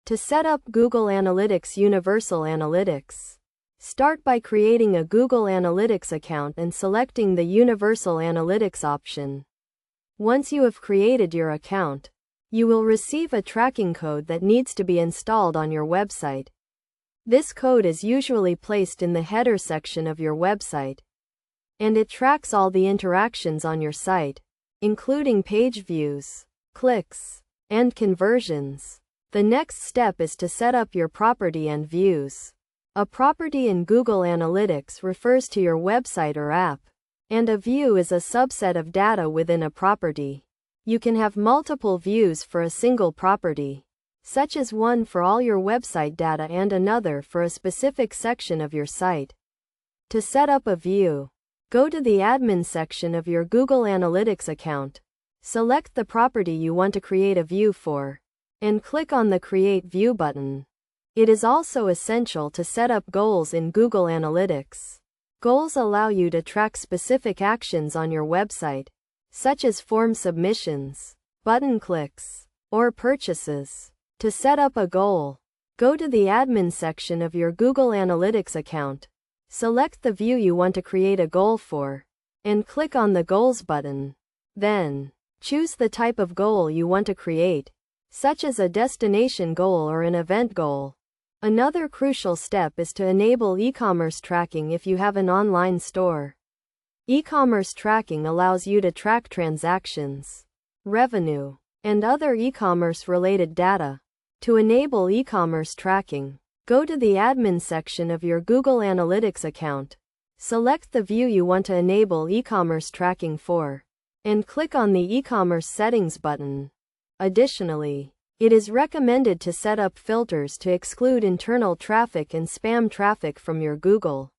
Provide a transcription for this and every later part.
To set up Google Analytics Universal Analytics, start by creating a Google Analytics account and selecting the Universal Analytics option. Once you have created your account, you will receive a tracking code that needs to be installed on your website. This code is usually placed in the header section of your website, and it tracks all the interactions on your site, including page views, clicks, and conversions. The next step is to set up your property and views. A property in Google Analytics refers to your website or app, and a view is a subset of data within a property. You can have multiple views for a single property, such as one for all your website data and another for a specific section of your site. To set up a view, go to the admin section of your Google Analytics account. Select the property you want to create a view for, and click on the Create View button. It is also essential to set up goals in Google Analytics. Goals allow you to track specific actions on your website, such as form submissions, button clicks, or purchases. To set up a goal, go to the admin section of your Google Analytics account. Select the view you want to create a goal for, and click on the Goals button. Then, choose the type of goal you want to create, such as a destination goal or an event goal. Another crucial step is to enable e-commerce tracking if you have an online store. E-commerce tracking allows you to track transactions, revenue, and other e-commerce related data. To enable e-commerce tracking, go to the admin section of your Google Analytics account. Select the view you want to enable e-commerce tracking for, and click on the e-commerce settings button. Additionally, it is recommended to set up filters to exclude internal traffic and spam traffic from your Google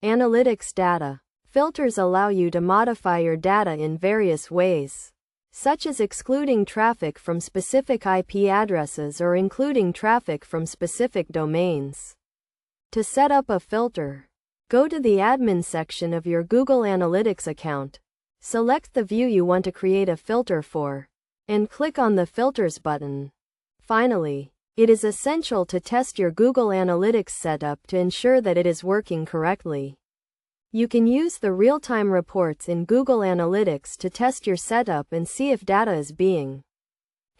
Analytics data. Filters allow you to modify your data in various ways, such as excluding traffic from specific IP addresses or including traffic from specific domains. To set up a filter, go to the admin section of your Google Analytics account. Select the view you want to create a filter for, and click on the Filters button. Finally, it is essential to test your Google Analytics setup to ensure that it is working correctly. You can use the real-time reports in Google Analytics to test your setup and see if data is being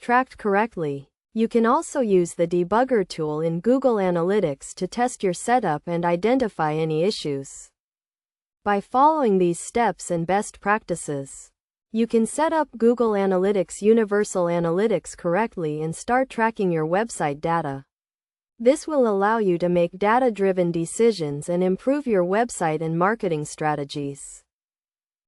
tracked correctly. You can also use the debugger tool in Google Analytics to test your setup and identify any issues. By following these steps and best practices, you can set up Google Analytics Universal Analytics correctly and start tracking your website data. This will allow you to make data-driven decisions and improve your website and marketing strategies.